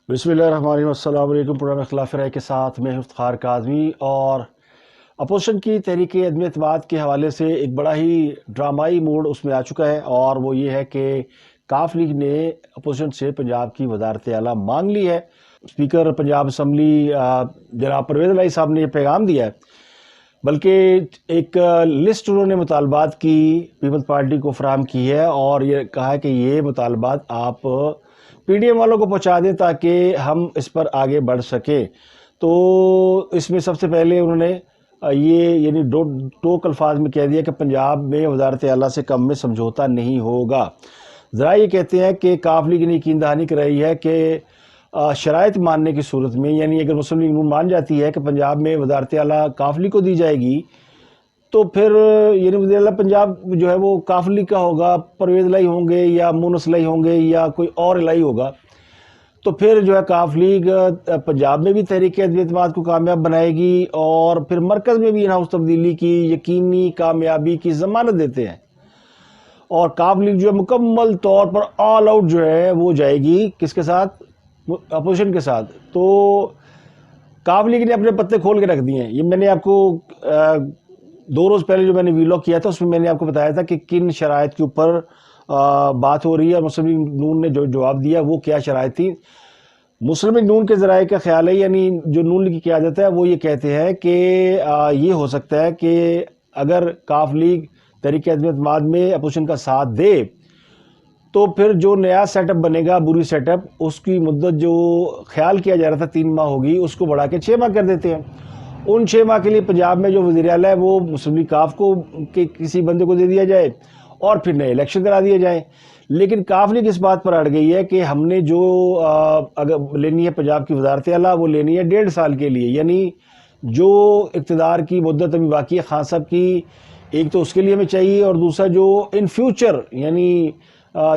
بسم اللہ الرحمن الرحیم۔ السلام علیکم۔ پروگرام اختلاف رائے کے ساتھ میں افتخار کاظمی، اور اپوزیشن کی تحریک عدم اعتماد کے حوالے سے ایک بڑا ہی ڈرامائی موڈ اس میں آ چکا ہے، اور وہ یہ ہے کہ کاف لیگ نے اپوزیشن سے پنجاب کی وزارت اعلیٰ مانگ لی ہے۔ اسپیکر پنجاب اسمبلی جناب پرویز الہی صاحب نے یہ پیغام دیا ہے، بلکہ ایک لسٹ انہوں نے مطالبات کی پیپلز پارٹی کو فراہم کی ہے، اور یہ کہا ہے کہ یہ مطالبات آپ پی ڈی ایم والوں کو پہنچا دیں تاکہ ہم اس پر آگے بڑھ سکیں۔ تو اس میں سب سے پہلے انہوں نے یہ یعنی ٹوک الفاظ میں کہہ دیا کہ پنجاب میں وزارت اعلیٰ سے کم میں سمجھوتا نہیں ہوگا۔ ذرا یہ کہتے ہیں کہ کاف لیگ نے یقین دہانی کرائی ہے کہ شرائط ماننے کی صورت میں، یعنی اگر مسلم لیگ نون مان جاتی ہے کہ پنجاب میں وزارت اعلیٰ کاف لیگ کو دی جائے گی، تو پھر یعنی وزیر اعلیٰ پنجاب جو ہے وہ کاف لیگ کا ہوگا، پرویز الہی ہوں گے یا مونس الہی ہوں گے یا کوئی اور الہی ہوگا، تو پھر جو ہے کاف لیگ پنجاب میں بھی تحریک عدم اعتماد کو کامیاب بنائے گی، اور پھر مرکز میں بھی ان ہاؤس تبدیلی کی یقینی کامیابی کی ضمانت دیتے ہیں۔ اور کاف لیگ جو ہے مکمل طور پر آل آؤٹ جو ہے وہ جائے گی کس کے ساتھ؟ اپوزیشن کے ساتھ۔ تو کاف لیگ نے اپنے پتے کھول کے رکھ دیے ہیں۔ یہ میں نے آپ کو 2 روز پہلے جو میں نے ویلاگ کیا تھا اس میں نے آپ کو بتایا تھا کہ کن شرائط کے اوپر بات ہو رہی ہے، اور مسلم لیگ نون نے جو جواب دیا وہ کیا شرائط تھی۔ مسلم لیگ نون کے ذرائع کا خیال ہے، یعنی جو نون لیگ کی قیادت ہے، وہ یہ کہتے ہیں کہ یہ ہو سکتا ہے کہ اگر کاف لیگ تحریک عدم اعتماد میں اپوزیشن کا ساتھ دے تو پھر جو نیا سیٹ اپ بنے گا، بری سیٹ اپ، اس کی مدت جو خیال کیا جا رہا تھا 3 ماہ ہوگی، اس کو بڑھا کے 6 ماہ کر دیتے ہیں۔ ان 6 ماہ کے لیے پنجاب میں جو وزیر اعلیٰ ہے وہ مسلم لیگ کاف کو کسی بندے کو دے دیا جائے، اور پھر نئے الیکشن کرا دیے جائیں۔ لیکن کاف لیگ اس بات پر اڑ گئی ہے کہ ہم نے جو اگر لینی ہے پنجاب کی وزارت اعلیٰ، وہ لینی ہے 1.5 سال کے لیے، یعنی جو اقتدار کی مدت ابھی باقی ہے خان صاحب کی، ایک تو اس کے لیے ہمیں چاہیے، اور دوسرا جو ان فیوچر یعنی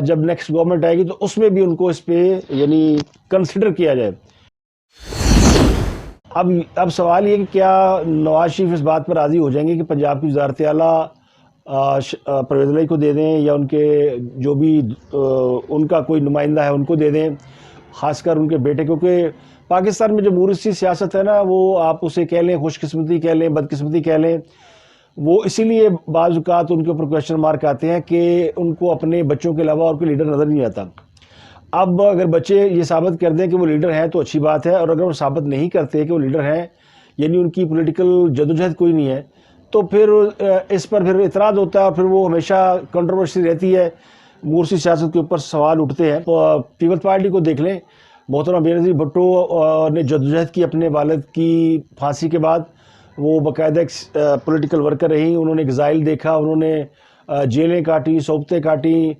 جب نیکسٹ گورنمنٹ آئے گی تو اس میں بھی ان کو اس پہ یعنی کنسیڈر کیا جائے۔ اب سوال یہ کہ کیا نواز شریف اس بات پر راضی ہو جائیں گے کہ پنجاب کی وزارت اعلیٰ پرویز الہی کو دے دیں، یا ان کے جو بھی ان کا کوئی نمائندہ ہے ان کو دے دیں، خاص کر ان کے بیٹے، کیونکہ پاکستان میں جو مورثی سیاست ہے نا، وہ آپ اسے کہہ لیں خوش قسمتی کہہ لیں بدقسمتی کہہ لیں، وہ اسی لیے بعض اوقات ان کے اوپر کویشچن مارک آتے ہیں کہ ان کو اپنے بچوں کے علاوہ اور کوئی لیڈر نظر نہیں آتا۔ اب اگر بچے یہ ثابت کر دیں کہ وہ لیڈر ہیں تو اچھی بات ہے، اور اگر وہ ثابت نہیں کرتے کہ وہ لیڈر ہیں، یعنی ان کی پولیٹیکل جدوجہد کوئی نہیں ہے، تو پھر اس پر پھر اعتراض ہوتا ہے، اور پھر وہ ہمیشہ کنٹروورسی رہتی ہے، مورثی سیاست کے اوپر سوال اٹھتے ہیں۔ پیپلز پارٹی کو دیکھ لیں، محترمہ بینظیر بھٹو نے جدوجہد کی اپنے والد کی پھانسی کے بعد، وہ باقاعدہ ایک پولیٹیکل ورکر رہی، انہوں نے ایگزائل دیکھا، انہوں نے جیلیں کاٹی، صوبتیں کاٹی،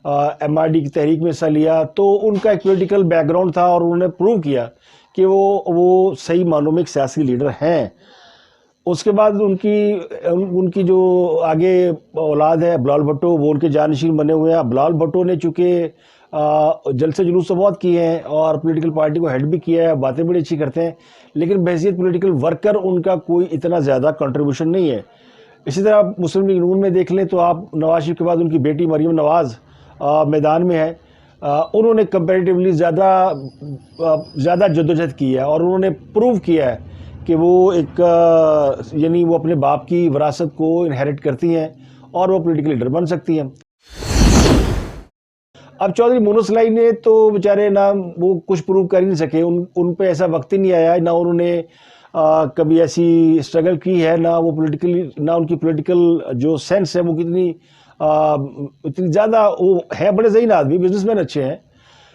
ایم آر ڈی کی تحریک میں حصہ لیا، تو ان کا ایک پولیٹیکل بیک گراؤنڈ تھا، اور انہوں نے پروو کیا کہ وہ صحیح معنوں میں ایک سیاسی لیڈر ہیں۔ اس کے بعد ان کی جو آگے اولاد ہے بلال بھٹو، وہ ان کے جانشین بنے ہوئے ہیں۔ بلال بھٹو نے چونکہ جلسے جلوس تو بہت کیے ہیں اور پولیٹیکل پارٹی کو ہیڈ بھی کیا ہے، باتیں بڑی اچھی کرتے ہیں، لیکن بحیثیت پولیٹیکل ورکر ان کا کوئی اتنا زیادہ کنٹریبیوشن نہیں ہے۔ اسی طرح مسلم لیگ نون میں دیکھ لیں تو آپ نواز شریف کے بعد ان کی بیٹی مریم نواز میدان میں ہے، انہوں نے کمپیریٹیولی زیادہ جدوجہد کی ہے، اور انہوں نے پروو کیا ہے کہ وہ ایک یعنی وہ اپنے باپ کی وراثت کو انہیریٹ کرتی ہیں، اور وہ پولیٹیکل لیڈر بن سکتی ہیں۔ اب چودھری مونس الہی نے تو بیچارے نہ وہ کچھ پروو کر ہی نہیں سکے، ان پہ ایسا وقت ہی نہیں آیا، نہ انہوں نے کبھی ایسی اسٹرگل کی ہے، نہ وہ پولیٹیکلی، نہ ان کی پولیٹیکل جو سینس ہے وہ اتنی زیادہ، وہ ہے بڑے ذہین آدمی، بزنس مین اچھے ہیں،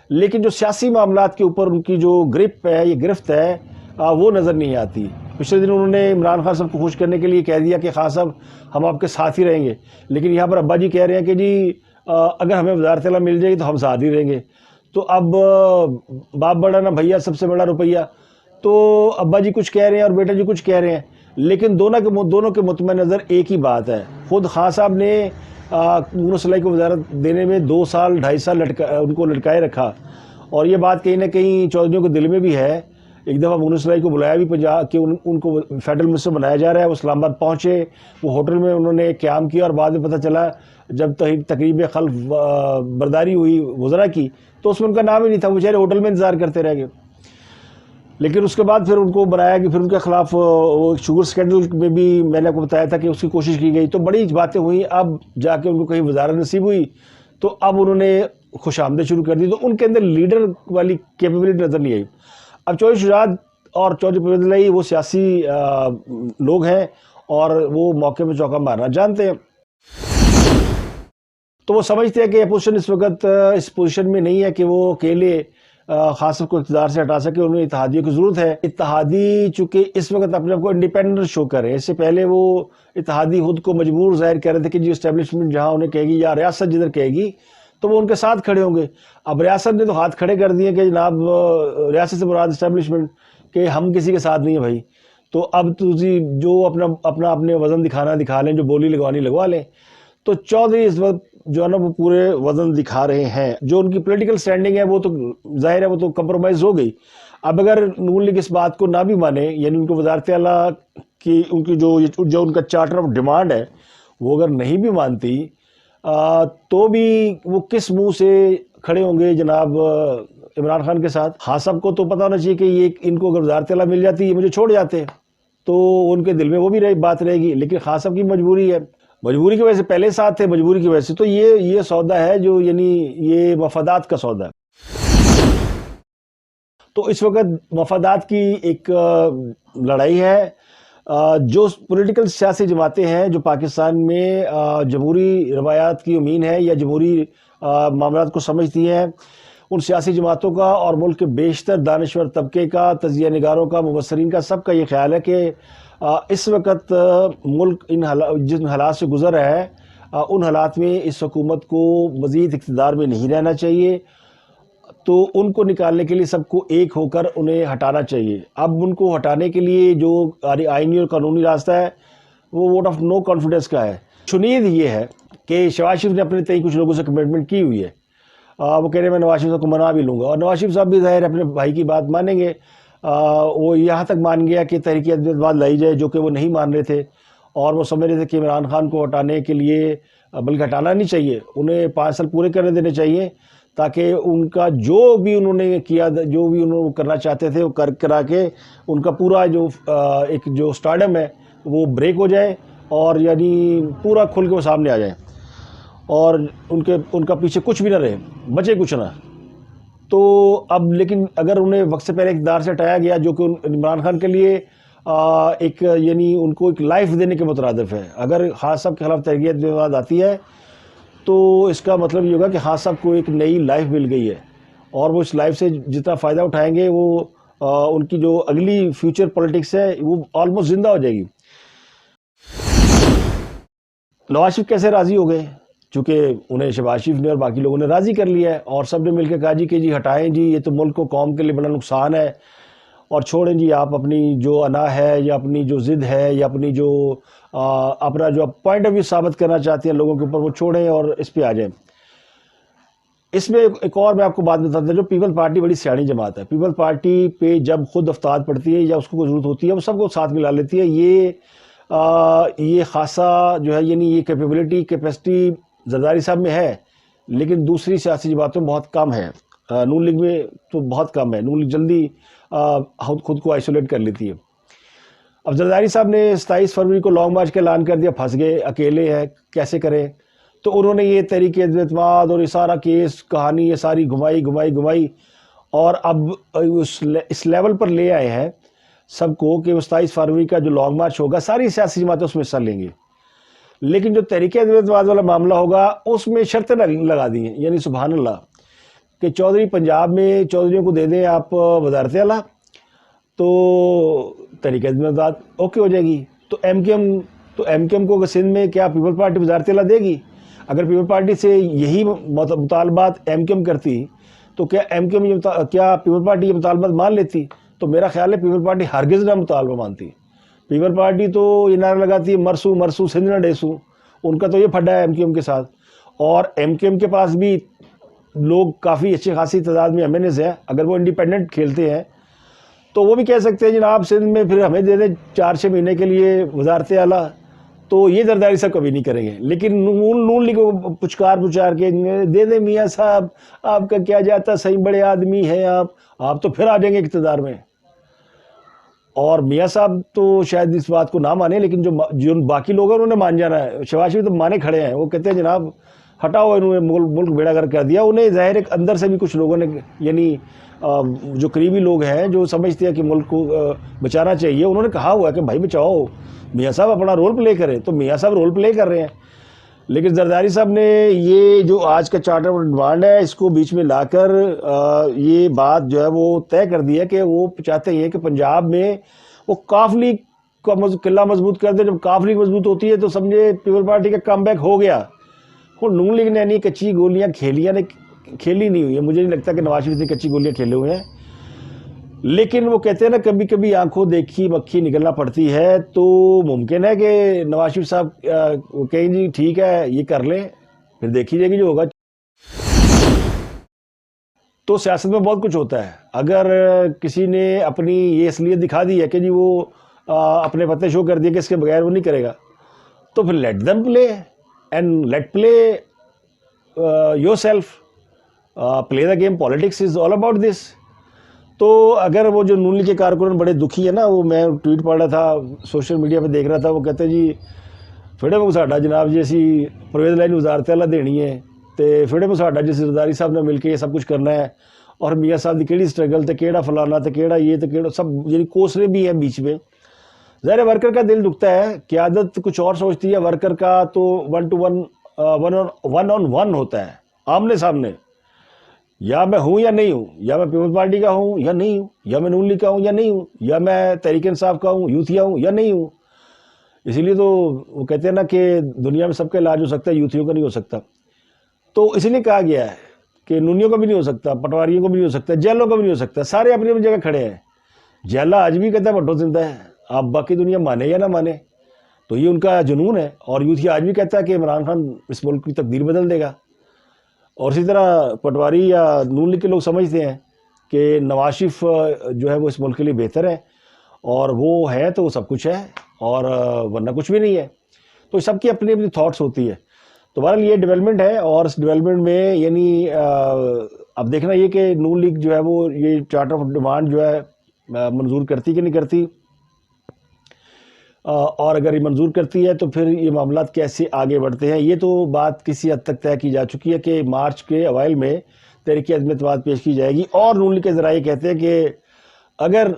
لیکن جو سیاسی معاملات کے اوپر ان کی جو گرپ ہے، یہ گرفت ہے، وہ نظر نہیں آتی۔ پچھلے دن انہوں نے عمران خان صاحب کو خوش کرنے کے لیے کہہ دیا کہ خان صاحب ہم آپ کے ساتھ ہی رہیں گے، لیکن یہاں پر ابا جی کہہ رہے ہیں کہ جی اگر ہمیں وزارت اعلیٰ مل جائے گی تو ہم ساتھ ہی رہیں گے۔ تو اب باپ بڑا نہ بھیا، سب سے بڑا روپیہ، تو ابا جی کچھ کہہ رہے ہیں اور بیٹا جی کچھ کہہ رہے ہیں، لیکن دونوں کے مطمئن نظر ایک ہی بات ہے۔ خود خان صاحب نے مونس الہی کو وزارت دینے میں 2 سال 2.5 سال ان کو لٹکائے رکھا، اور یہ بات کہیں نہ کہیں چودھریوں کے دل میں بھی ہے۔ ایک دفعہ مونس الہی کو بلایا بھی پنجاب کہ ان کو فیڈرل منسٹر بنایا جا رہا ہے، وہ اسلام آباد پہنچے، وہ ہوٹل میں انہوں نے قیام کیا، اور بعد میں پتہ چلا جب تقریب خلف برداری ہوئی وزراء کی تو اس میں ان کا نام ہی نہیں تھا، وہ بیچارے ہوٹل میں انتظار کرتے رہ گئے۔ لیکن اس کے بعد پھر ان کو بنایا کہ پھر ان کے خلاف وہ شوگر سکینڈل میں بھی میں نے آپ کو بتایا تھا کہ اس کی کوشش کی گئی، تو بڑی باتیں ہوئیں. اب جا کے ان کو کہیں وزارت نصیب ہوئی تو اب انہوں نے خوش آمدید شروع کر دی، تو ان کے اندر لیڈر والی کیپیبلٹی نظر نہیں آئی. اب چودھری شجاعت اور چودھری پرویز الہی وہ سیاسی لوگ ہیں اور وہ موقع میں چوکا مارنا جانتے ہیں، تو وہ سمجھتے ہیں کہ اپوزیشن اس وقت اس پوزیشن میں نہیں ہے کہ وہ اکیلے خاص کو اقتدار سے ہٹا سکے. انہیں اتحادیوں کی ضرورت ہے. اتحادی چونکہ اس وقت اپنے آپ کو انڈیپینڈنٹ شو کر رہے ہیں، اس سے پہلے وہ اتحادی خود کو مجبور ظاہر کر رہے تھے کہ جی اسٹیبلشمنٹ جہاں انہیں کہے گی یا ریاست جدھر کہے گی تو وہ ان کے ساتھ کھڑے ہوں گے. اب ریاست نے تو ہاتھ کھڑے کر دیے کہ جناب ریاست سے مراد اسٹیبلشمنٹ کہ ہم کسی کے ساتھ نہیں ہیں بھائی، تو اب تجھے جو اپنے وزن دکھانا دکھا لیں، جو بولی لگوانی لگوا لیں. تو چودھری اس وقت جو ہے نا وہ پورے وزن دکھا رہے ہیں. جو ان کی پولیٹیکل سٹینڈنگ ہے وہ تو ظاہر ہے وہ تو کمپرومائز ہو گئی. اب اگر نون لیگ اس بات کو نہ بھی مانے، یعنی ان کو وزارت اعلیٰ کی ان کی جو ان کا چارٹر آف ڈیمانڈ ہے وہ اگر نہیں بھی مانتی تو بھی وہ کس منہ سے کھڑے ہوں گے جناب عمران خان کے ساتھ. خان صاحب کو تو پتہ ہونا چاہیے کہ یہ ان کو اگر وزارت اعلیٰ مل جاتی یہ مجھے چھوڑ جاتے تو ان کے دل میں وہ بھی بات رہے گی، لیکن خان صاحب کی مجبوری ہے، مجبوری کی وجہ سے پہلے ساتھ تھے، مجبوری کی وجہ سے تو یہ سودا ہے جو یعنی یہ مفادات کا سودا ہے. تو اس وقت مفادات کی ایک لڑائی ہے. جو پولیٹیکل سیاسی جماعتیں ہیں جو پاکستان میں جمہوری روایات کی امین ہے یا جمہوری معاملات کو سمجھتی ہیں، ان سیاسی جماعتوں کا اور ملک کے بیشتر دانشور طبقے کا، تجزیہ نگاروں کا، مبصرین کا، سب کا یہ خیال ہے کہ اس وقت ملک جن حالات سے گزر رہا ہے ان حالات میں اس حکومت کو مزید اقتدار میں نہیں رہنا چاہیے. تو ان کو نکالنے کے لیے سب کو ایک ہو کر انہیں ہٹانا چاہیے. اب ان کو ہٹانے کے لیے جو آئینی اور قانونی راستہ ہے وہ ووٹ آف نو کانفیڈنس کا ہے. شنید یہ ہے کہ شہباز شریف نے اپنے تئیں کچھ لوگوں سے کمٹمنٹ کی ہوئی ہے. وہ کہہ رہے ہیں میں نواز شریف صاحب کو منا بھی لوں گا، اور نواز شریف صاحب بھی ظاہر اپنے بھائی کی بات مانیں گے. وہ یہاں تک مان گیا کہ تحریک انصاف لائی جائے، جو کہ وہ نہیں مان رہے تھے، اور وہ سمجھ رہے تھے کہ عمران خان کو ہٹانے کے لیے بلکہ ہٹانا نہیں چاہیے، انہیں 5 سال پورے کرنے دینے چاہیے تاکہ ان کا جو بھی انہوں نے کیا، جو بھی انہوں کرنا چاہتے تھے وہ کرا کے ان کا پورا ایک جو سٹارڈم ہے وہ بریک ہو جائے، اور یعنی پورا کھل کے وہ سامنے آ جائیں اور ان کا پیچھے کچھ بھی نہ رہے، بچے کچھ نہ. تو اب لیکن اگر انہیں وقت سے پہلے اقتدار سے ہٹایا گیا، جو کہ عمران خان کے لیے ایک یعنی ان کو ایک لائف دینے کے مترادف ہے. اگر خان صاحب کے خلاف تحریک انصاف آتی ہے تو اس کا مطلب یہ ہوگا کہ خان صاحب کو ایک نئی لائف مل گئی ہے، اور وہ اس لائف سے جتنا فائدہ اٹھائیں گے وہ ان کی جو اگلی فیوچر پولیٹکس ہے وہ آلموسٹ زندہ ہو جائے گی. نواز شریف کیسے راضی ہو گئے؟ چونکہ انہیں شہباز شریف نے اور باقی لوگوں نے راضی کر لیا ہے، اور سب نے مل کے کہا جی کہ جی ہٹائیں جی، یہ تو ملک کو قوم کے لیے بڑا نقصان ہے، اور چھوڑیں جی آپ اپنی جو انا ہے یا اپنی جو ضد ہے یا اپنی جو اپنا جو پوائنٹ آف ویو ثابت کرنا چاہتے ہیں لوگوں کے اوپر وہ چھوڑیں اور اس پہ آ جائیں. اس میں ایک اور میں آپ کو بات بتاتا ہوں، جو پیپل پارٹی بڑی سیاڑی جماعت ہے. پیپل پارٹی پہ جب خود افتاد پڑتی ہے یا اس کو کوئی ضرورت ہوتی ہے وہ سب کو ساتھ ملا لیتی ہے. یہ خاصا جو ہے یعنی یہ کیپیسٹی زرداری صاحب میں ہے، لیکن دوسری سیاسی جماعتوں میں بہت کم ہے. نون لیگ میں تو بہت کم ہے. نون لیگ جلدی خود کو آئسولیٹ کر لیتی ہے. اب زرداری صاحب نے 27 فروری کو لانگ مارچ کا اعلان کر دیا، پھنس گئے، اکیلے ہیں، کیسے کریں؟ تو انہوں نے یہ تحریک اعتماد اور یہ سارا کیس کہانی یہ ساری گھمائی، اور اب اس لیول پر لے آئے ہیں سب کو کہ 27 فروری کا جو لانگ مارچ ہوگا ساری سیاسی جماعتیں اس میں حصہ لیں گے، لیکن جو تحریک اعتماد والا معاملہ ہوگا اس میں شرطیں لگا دی ہیں. یعنی سبحان اللہ کہ چودھری پنجاب میں چودھریوں کو دے دیں آپ وزارت اعلیٰ تو تحریک اعتماد اوکے ہو جائے گی. تو ایم کیو ایم کو سندھ میں کیا پیپل پارٹی وزارت اعلیٰ دے گی؟ اگر پیپل پارٹی سے یہی مطالبات ایم کیو ایم کرتی تو کیا کیا پیپل پارٹی یہ مطالبات مان لیتی؟ تو میرا خیال ہے پیپل پارٹی ہرگز نہ مطالبہ مانتی. پیپل پارٹی تو یہ نعرہ لگاتی ہے مرسو سندھ نہ ڈیسو. ان کا تو یہ پھڈا ہے ایم کیو ایم کے ساتھ، اور ایم کیو ایم کے پاس بھی لوگ کافی اچھی خاصی تعداد میں ایم این ایز ہیں. اگر وہ انڈیپینڈنٹ کھیلتے ہیں تو وہ بھی کہہ سکتے ہیں جناب سندھ میں پھر ہمیں دے دیں 4-6 مہینے کے لیے وزارت اعلیٰ. تو یہ زرداری صاحب کبھی نہیں کریں گے، لیکن نون لیگ کو پچکار کے دے دیں میاں صاحب، آپ کا کیا جاتا، صحیح بڑے آدمی ہیں آپ تو پھر آ جائیں گے اقتدار میں. اور میاں صاحب تو شاید اس بات کو نہ مانے، لیکن جو باقی لوگ ہیں انہوں نے مان جانا ہے. شہباز شریف تو مانے کھڑے ہیں. وہ کہتے ہیں جناب ہٹاؤ انہوں نے ملک بیڑا گرک کر دیا. انہیں ظاہر ایک اندر سے بھی کچھ لوگوں نے، یعنی جو قریبی لوگ ہیں جو سمجھتے ہیں کہ ملک کو بچانا چاہیے، انہوں نے کہا ہوا ہے کہ بھائی بچاؤ، میاں صاحب اپنا رول پلے کریں. تو میاں صاحب رول پلے کر رہے ہیں. لیکن زرداری صاحب نے یہ جو آج کا چارٹر آف ڈیمانڈ ہے اس کو بیچ میں لا کر یہ بات جو ہے وہ طے کر دی ہے کہ وہ چاہتے ہیں کہ پنجاب میں وہ کاف لیگ کا قلعہ مضبوط کر دے. جب کاف لیگ مضبوط ہوتی ہے تو سمجھے پیپل پارٹی کا کم بیک ہو گیا. نون لیگ نے نہیں کچی گولیاں کھیلی نہیں ہوئی ہے. مجھے نہیں لگتا کہ نواز شریف نے کچی گولیاں کھیلے ہوئے ہیں. لیکن وہ کہتے ہیں نا کبھی کبھی آنکھوں دیکھی مکھی نکلنا پڑتی ہے. تو ممکن ہے کہ نواز شریف صاحب کہیں جی ٹھیک ہے یہ کر لیں، پھر دیکھی جائے گی جو ہوگا. تو سیاست میں بہت کچھ ہوتا ہے. اگر کسی نے اپنی یہ اصلیت دکھا دی ہے کہ جی وہ اپنے پتے شو کر دیے کہ اس کے بغیر وہ نہیں کرے گا، تو پھر let them play and let play your self. Play the game. Politics is all about this. تو اگر وہ جو نون لیگ کے کارکنان بڑے دکھی ہے نا، وہ میں ٹویٹ پڑھ رہا تھا، سوشل میڈیا پہ دیکھ رہا تھا، وہ کہتے ہیں جی فڑے کو ساڈا جناب جی اسی پرویز لائن وزارت اللہ دینی ہے تے فڑے کو ساڈا جی زرداری صاحب نے مل کے یہ سب کچھ کرنا ہے. اور میاں صاحب کی کیڑی سٹرگل تے کیڑا فلانا تے کیڑا یہ تے کیڑا سب، یعنی کوسرے بھی ہیں بیچ میں. ظاہر ورکر کا دل دکھتا ہے. قیادت کچھ اور سوچتی ہے، ورکر کا تو 1 to 1 on 1 ہوتا ہے، آمنے سامنے. یا میں ہوں یا نہیں ہوں، یا میں پیپلز پارٹی کا ہوں یا نہیں ہوں، یا میں نون لیگ کا ہوں یا نہیں ہوں، یا میں تحریک انصاف کا ہوں، یوتھیا ہوں یا نہیں ہوں. اسی لیے تو وہ کہتے ہیں نا کہ دنیا میں سب کا علاج ہو سکتا ہے، یوتھیوں کا نہیں ہو سکتا. تو اسی لیے کہا گیا ہے کہ نونیوں کا بھی نہیں ہو سکتا، پٹواریوں کا بھی نہیں ہو سکتا، جیلوں کا بھی نہیں ہو سکتا. سارے اپنی اپنی جگہ کھڑے ہیں. جیلا آج بھی کہتا ہے بھٹو زندہ ہے، آپ باقی دنیا مانے یا نہ مانے، تو یہ ان کا جنون ہے. اور یوتھیا آج بھی کہتا ہے کہ عمران خان اس ملک کی تقدیر بدل دے گا. اور اسی طرح پٹواری یا نون لیگ کے لوگ سمجھتے ہیں کہ نواز شریف جو ہے وہ اس ملک کے لیے بہتر ہے، اور وہ ہے تو وہ سب کچھ ہے، اور ورنہ کچھ بھی نہیں ہے. تو سب کی اپنی اپنی تھاٹس ہوتی ہے. تو بہرحال یہ ڈیولپمنٹ ہے. اور اس ڈیولپمنٹ میں یعنی اب دیکھنا یہ کہ نون لیگ جو ہے وہ یہ چارٹر آف ڈیمانڈ جو ہے منظور کرتی کہ نہیں کرتی، اور اگر یہ منظور کرتی ہے تو پھر یہ معاملات کیسے آگے بڑھتے ہیں. یہ تو بات کسی حد تک طے کی جا چکی ہے کہ مارچ کے اوائل میں تحریک عدم اعتماد پیش کی جائے گی. اور نون لیگ کے ذرائع کہتے ہیں کہ اگر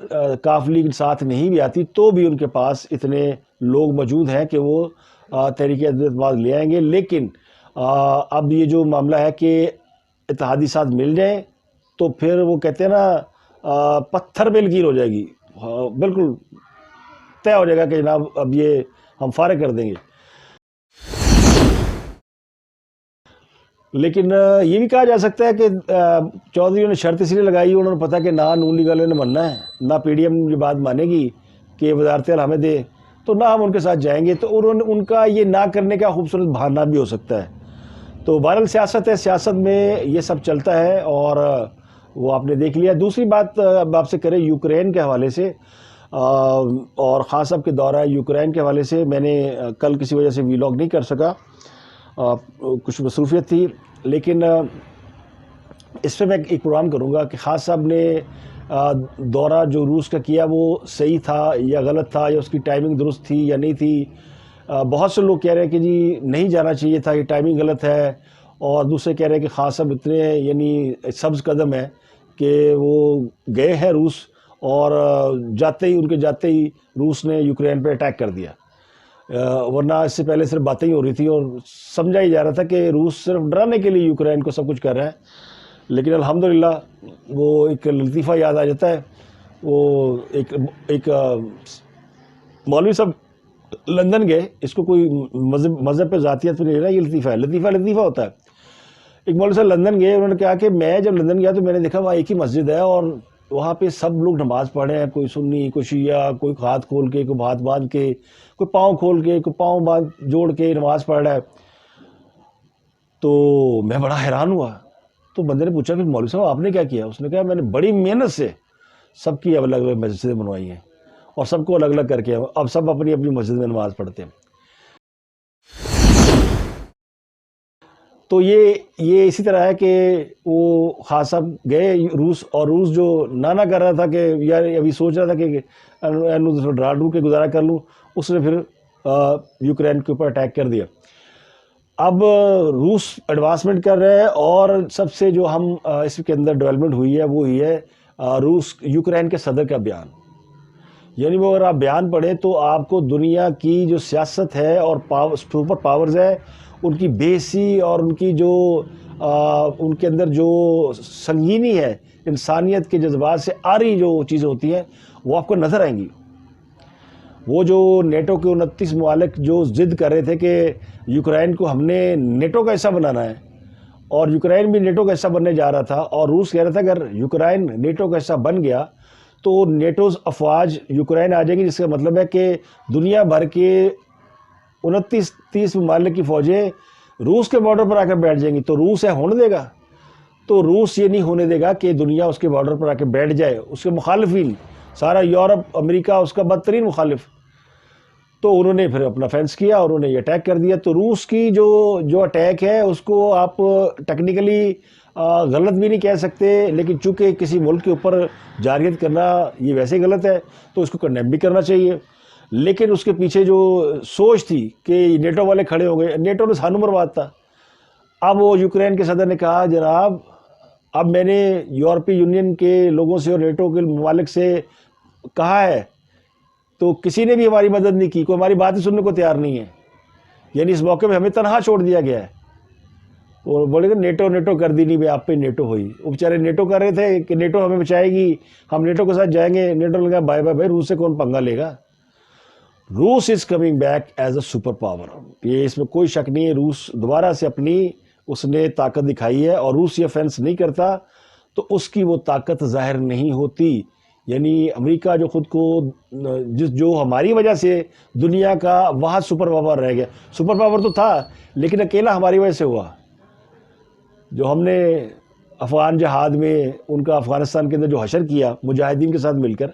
کاف لیگ ساتھ نہیں بھی آتی تو بھی ان کے پاس اتنے لوگ موجود ہیں کہ وہ تحریک عدم اعتماد لے آئیں گے. لیکن اب یہ جو معاملہ ہے کہ اتحادی ساتھ مل جائیں تو پھر وہ کہتے ہیں نا پتھر پہ لکیر ہو جائے گی. بالکل طے ہو جائے گا کہ جناب اب یہ ہم فارغ کر دیں گے. لیکن یہ بھی کہا جا سکتا ہے کہ چودھریوں نے شرط اس لیے لگائی، انہوں نے پتا کہ نہ نون لیگ والے نے مننا ہے، نہ پی ڈی ایم یہ بات مانے گی کہ وزارت اعلیٰ ہمیں دے، تو نہ ہم ان کے ساتھ جائیں گے. تو انہوں نے ان کا یہ نہ کرنے کا خوبصورت بہانہ بھی ہو سکتا ہے. تو بہرحال سیاست ہے، سیاست میں یہ سب چلتا ہے، اور وہ آپ نے دیکھ لیا. دوسری بات اب آپ سے کریں یوکرین کے حوالے سے، اور خان صاحب کے دورہ یوکرین کے حوالے سے. میں نے کل کسی وجہ سے ویلاگ نہیں کر سکا، کچھ مصروفیت تھی. لیکن اس پہ میں ایک پروگرام کروں گا کہ خان صاحب نے دورہ جو روس کا کیا وہ صحیح تھا یا غلط تھا، یا اس کی ٹائمنگ درست تھی یا نہیں تھی. بہت سے لوگ کہہ رہے ہیں کہ جی نہیں جانا چاہیے تھا، یہ ٹائمنگ غلط ہے. اور دوسرے کہہ رہے ہیں کہ خان صاحب اتنے یعنی سبز قدم ہے کہ وہ گئے ہیں روس، اور ان کے جاتے ہی روس نے یوکرین پہ اٹیک کر دیا. ورنہ اس سے پہلے صرف باتیں ہی ہو رہی تھی اور سمجھا ہی جا رہا تھا کہ روس صرف ڈرانے کے لیے یوکرین کو سب کچھ کر رہا ہے. لیکن الحمدللہ وہ ایک لطیفہ یاد آ جاتا ہے. وہ ایک مولوی صاحب لندن گئے، اس کو کوئی مذہب پہ ذاتیت پہ نہیں رہا، یہ لطیفہ ہے. لطیفہ ہوتا ہے. ایک مولوی صاحب لندن گئے، انہوں نے کہا کہ میں جب لندن گیا تو میں نے دیکھا وہاں ایک ہی مسجد ہے، اور وہاں پہ سب لوگ نماز پڑھ رہے ہیں، کوئی سنی، کوئی شیعہ، کوئی ہاتھ کھول کے، کوئی ہاتھ باندھ کے، کوئی پاؤں کھول کے، کوئی پاؤں جوڑ کے نماز پڑھ رہا ہے. تو میں بڑا حیران ہوا. تو بندے نے پوچھا کہ مولوی صاحب آپ نے کیا کیا؟ اس نے کہا میں نے بڑی محنت سے سب کی الگ الگ مسجدیں بنوائی ہیں، اور سب کو الگ الگ کر کے اب سب اپنی اپنی مسجد میں نماز پڑھتے ہیں. تو یہ اسی طرح ہے کہ وہ خان صاحب گئے روس، اور روس جو نانا کر رہا تھا کہ یار ابھی سوچ رہا تھا کہ ڈرا ڈور کے گزارا کر لوں، اس نے پھر یوکرین کے اوپر اٹیک کر دیا۔ اب روس ایڈوانسمنٹ کر رہے ہیں، اور سب سے جو ہم اس کے اندر ڈیولپمنٹ ہوئی ہے وہ ہی ہے یوکرین کے صدر کا بیان۔ یعنی وہ اگر آپ بیان پڑھیں تو آپ کو دنیا کی جو سیاست ہے اور سپر پاورز ہے ان کی بے حسی اور ان کی جو ان کے اندر جو سنگینی ہے انسانیت کے جذبات سے آ رہی جو چیزیں ہوتی ہیں وہ آپ کو نظر آئیں گی۔ وہ جو نیٹو کے 29 ممالک جو ضد کر رہے تھے کہ یوکرین کو ہم نے نیٹو کا حصہ بنانا ہے، اور یوکرین بھی نیٹو کا حصہ بننے جا رہا تھا، اور روس کہہ رہا تھا اگر یوکرین نیٹو کا حصہ بن گیا تو نیٹوز افواج یوکرین آ جائیں گی، جس کا مطلب ہے کہ دنیا بھر کے 29-30 ممالک کی فوجیں روس کے بارڈر پر آ کر بیٹھ جائیں گی، تو روس ہے ہونے دے گا؟ تو روس یہ نہیں ہونے دے گا کہ دنیا اس کے بارڈر پر آ کے بیٹھ جائے، اس کے مخالفین سارا یورپ امریکہ اس کا بدترین مخالف۔ تو انہوں نے پھر اپنا فینس کیا اور انہوں نے یہ اٹیک کر دیا۔ تو روس کی جو اٹیک ہے اس کو آپ ٹیکنیکلی غلط بھی نہیں کہہ سکتے، لیکن چونکہ کسی ملک کے اوپر جارحیت کرنا یہ ویسے غلط ہے تو اس کو کنڈیم بھی کرنا چاہیے۔ لیکن اس کے پیچھے جو سوچ تھی کہ نیٹو والے کھڑے ہو گئے، نیٹو نے سانو مروا تھا۔ اب وہ یوکرین کے صدر نے کہا جناب اب میں نے یورپی یونین کے لوگوں سے اور نیٹو کے ممالک سے کہا ہے تو کسی نے بھی ہماری مدد نہیں کی، کوئی ہماری بات ہی سننے کو تیار نہیں ہے، یعنی اس موقع میں ہمیں تنہا چھوڑ دیا گیا ہے۔ وہ بولے کہ نیٹو کر دی نہیں بھائی آپ پہ نیٹو ہوئی، وہ بیچارے نیٹو کر رہے تھے کہ نیٹو ہمیں بچائے گی، ہم نیٹو کے ساتھ جائیں گے، نیٹو نے کہا بائے بائے بھائی، روس سے کون پنگا لے گا۔ روس is coming back as a super power, یہ اس میں کوئی شک نہیں ہے۔ روس دوبارہ سے اپنی اس نے طاقت دکھائی ہے، اور روس یہ فینس نہیں کرتا تو اس کی وہ طاقت ظاہر نہیں ہوتی۔ یعنی امریکہ جو خود کو جو ہماری وجہ سے دنیا کا واحد سپر پاور رہ گیا، سپر پاور تو تھا لیکن اکیلا ہماری وجہ سے ہوا، جو ہم نے افغان جہاد میں ان کا افغانستان کے اندر جو حشر کیا مجاہدین کے ساتھ مل کر،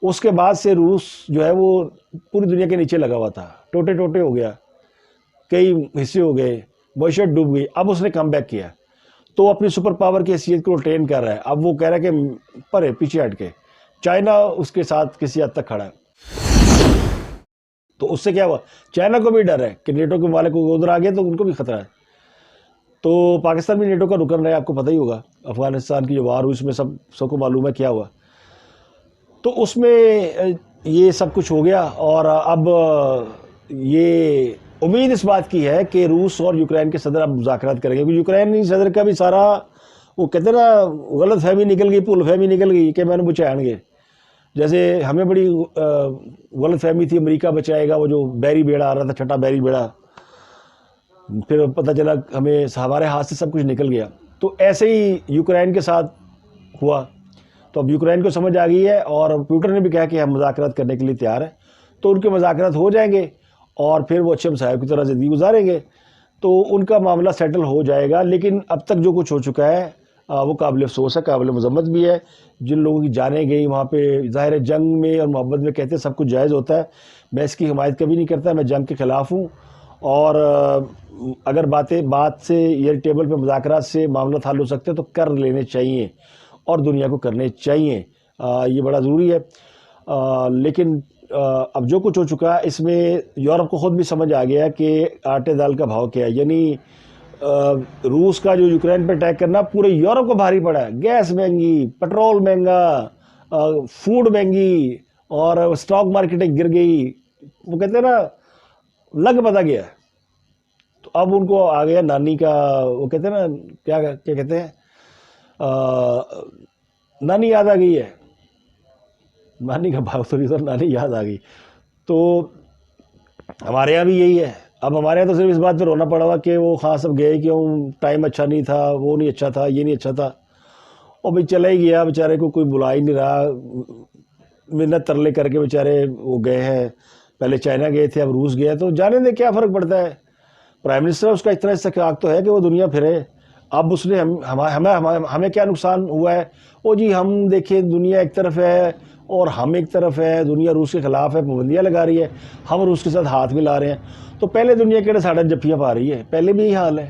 اس کے بعد سے روس جو ہے وہ پوری دنیا کے نیچے لگا ہوا تھا، ٹوٹے ٹوٹے ہو گیا، کئی حصے ہو گئے، معیشت ڈوب گئی۔ اب اس نے کم بیک کیا تو اپنی سپر پاور کی حیثیت کو ریٹین کر رہا ہے۔ اب وہ کہہ رہا ہے کہ پرے پیچھے ہٹ کے چائنا اس کے ساتھ کسی حد تک کھڑا ہے۔ تو اس سے کیا ہوا، چائنا کو بھی ڈر ہے کہ نیٹو کے ممالک کو ادھر آ گیا تو ان کو بھی خطرہ ہے۔ تو پاکستان بھی نیٹو کا رکن رہا ہے، آپ کو پتہ ہی ہوگا افغانستان کی جو وار ہوئی اس میں سب کو معلوم ہے کیا ہوا۔ تو اس میں یہ سب کچھ ہو گیا، اور اب یہ امید اس بات کی ہے کہ روس اور یوکرین کے صدر اب مذاکرات کریں گے، کیونکہ یوکرینی صدر کا بھی سارا وہ کہتے ہیں نا غلط فہمی نکل گئی، بھول فہمی نکل گئی کہ میں نے بچائیں گے۔ جیسے ہمیں بڑی غلط فہمی تھی امریکہ بچائے گا، وہ جو بیری بیڑا آ رہا تھا، چھٹا بیری بیڑا، پھر پتہ چلا ہمیں ہمارے ہاتھ سے سب کچھ نکل گیا۔ تو ایسے ہی یوکرین کے ساتھ ہوا۔ تو اب یوکرین کو سمجھ آ گئی ہے، اور پیوٹن نے بھی کہا کہ ہم مذاکرات کرنے کے لیے تیار ہیں، تو ان کے مذاکرات ہو جائیں گے اور پھر وہ اچھے ہمسایوں کی طرح زندگی گزاریں گے، تو ان کا معاملہ سیٹل ہو جائے گا۔ لیکن اب تک جو کچھ ہو چکا ہے وہ قابل افسوس ہے، قابل مذمت بھی ہے۔ جن لوگوں کی جانیں گئی وہاں پہ، ظاہر جنگ میں اور محبت میں کہتے ہیں سب کچھ جائز ہوتا ہے، میں اس کی حمایت کبھی نہیں کرتا، میں جنگ کے خلاف ہوں، اور اگر بات سے یہ ٹیبل پہ مذاکرات سے معاملات حل ہو سکتے ہیں تو کر لینے چاہیے، اور دنیا کو کرنے چاہیے، یہ بڑا ضروری ہے۔ لیکن اب جو کچھ ہو چکا ہے اس میں یورپ کو خود بھی سمجھ آ گیا کہ آٹے دال کا بھاؤ کیا ہے۔ یعنی روس کا جو یوکرین پہ اٹیک کرنا پورے یورپ کو بھاری پڑا ہے، گیس مہنگی، پٹرول مہنگا، فوڈ مہنگی، اور اسٹاک مارکیٹیں گر گئی، وہ کہتے ہیں نا لگ پتا گیا۔ تو اب ان کو آ گیا نانی کا، وہ کہتے ہیں نا کیا کہتے ہیں، نانی یاد آ گئی ہے، نانی کا بھاؤ تھوڑی سر، نانی یاد آ گئی۔ تو ہمارے یہاں بھی یہی ہے۔ اب ہمارے یہاں تو صرف اس بات پہ رونا پڑا ہوا کہ وہ خاں صاحب گئے کیوں، ٹائم اچھا نہیں تھا، وہ نہیں اچھا تھا، یہ نہیں اچھا تھا، اور بھائی چلا ہی گیا، بیچارے کو کوئی بلا ہی نہیں رہا، منت ترلے کر کے بیچارے وہ گئے ہیں، پہلے چائنا گئے تھے اب روس گئے، تو جانے دے کیا فرق پڑتا ہے۔ پرائم منسٹر اس کا اتنا استحقاق تو ہے کہ وہ دنیا پھرے۔ اب اس نے ہمیں کیا نقصان ہوا ہے، وہ جی ہم دیکھیں دنیا ایک طرف ہے اور ہم ایک طرف ہے، دنیا روس کے خلاف ہے، پابندیاں لگا رہی ہے، ہم روس کے ساتھ ہاتھ ملا رہے ہیں، تو پہلے دنیا کہڑے ساڑھے جفیاں پا رہی ہے، پہلے بھی یہی حال ہے۔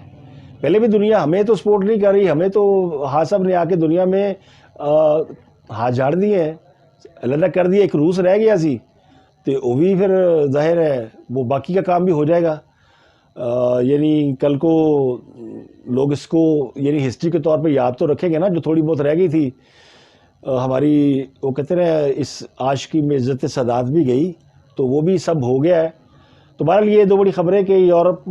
پہلے بھی دنیا ہمیں تو سپورٹ نہیں کر رہی, ہمیں تو صاحب نے آ کے دنیا میں ہاتھ جھاڑ دیے ہیں, اللہ نے کر دیا, ایک روس رہ گیا سی تو وہ بھی پھر ظاہر ہے وہ باقی کا کام بھی ہو جائے گا. یعنی کل کو لوگ اس کو یعنی ہسٹری کے طور پہ یاد تو رکھیں گے نا, جو تھوڑی بہت رہ گئی تھی ہماری, وہ کہتے ہیں اس عاشقی میں عزت سادات بھی گئی, تو وہ بھی سب ہو گیا ہے. تو بہرحال یہ دو بڑی خبریں کہ یورپ,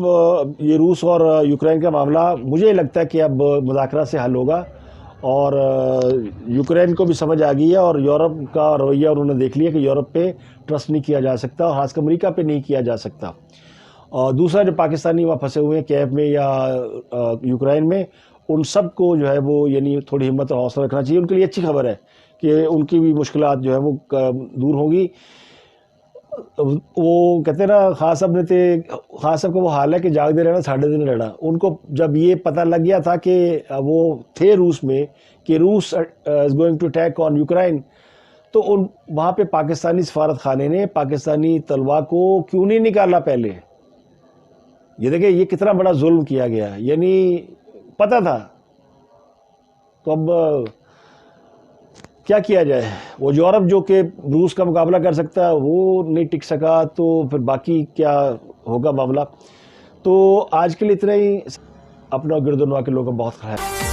یہ روس اور یوکرین کا معاملہ مجھے لگتا ہے کہ اب مذاکرات سے حل ہوگا, اور یوکرین کو بھی سمجھ آ گئی ہے, اور یورپ کا رویہ انہوں نے دیکھ لیا کہ یورپ پہ ٹرسٹ نہیں کیا جا سکتا, اور خاص کر امریکہ پہ نہیں کیا جا سکتا. اور دوسرا جو پاکستانی وہاں پھنسے ہوئے ہیں کیف میں یا یوکرین میں, ان سب کو جو ہے وہ یعنی تھوڑی ہمت اور حوصلہ رکھنا چاہیے. ان کے لیے اچھی خبر ہے کہ ان کی بھی مشکلات جو ہے وہ دور ہوگی. وہ کہتے ہیں نا, خان صاحب کا وہ حال ہے کہ جاگ دے رہنا ساڑھے دن رہنا. ان کو جب یہ پتہ لگ گیا تھا کہ وہ تھے روس میں کہ روس is going to attack on Ukraine, تو وہاں پہ پاکستانی سفارت خانے نے پاکستانی طلباء کو کیوں نہیں نکالا پہلے. یہ دیکھیں یہ کتنا بڑا ظلم کیا گیا, یعنی پتہ تھا. تو اب کیا کیا جائے, وہ یورپ جو کہ روس کا مقابلہ کر سکتا ہے وہ نہیں ٹک سکا, تو پھر باقی کیا ہوگا معاملہ. تو آج کے لیے اتنا ہی. اپنا گرد و نواح کے لوگوں کا بہت خیال.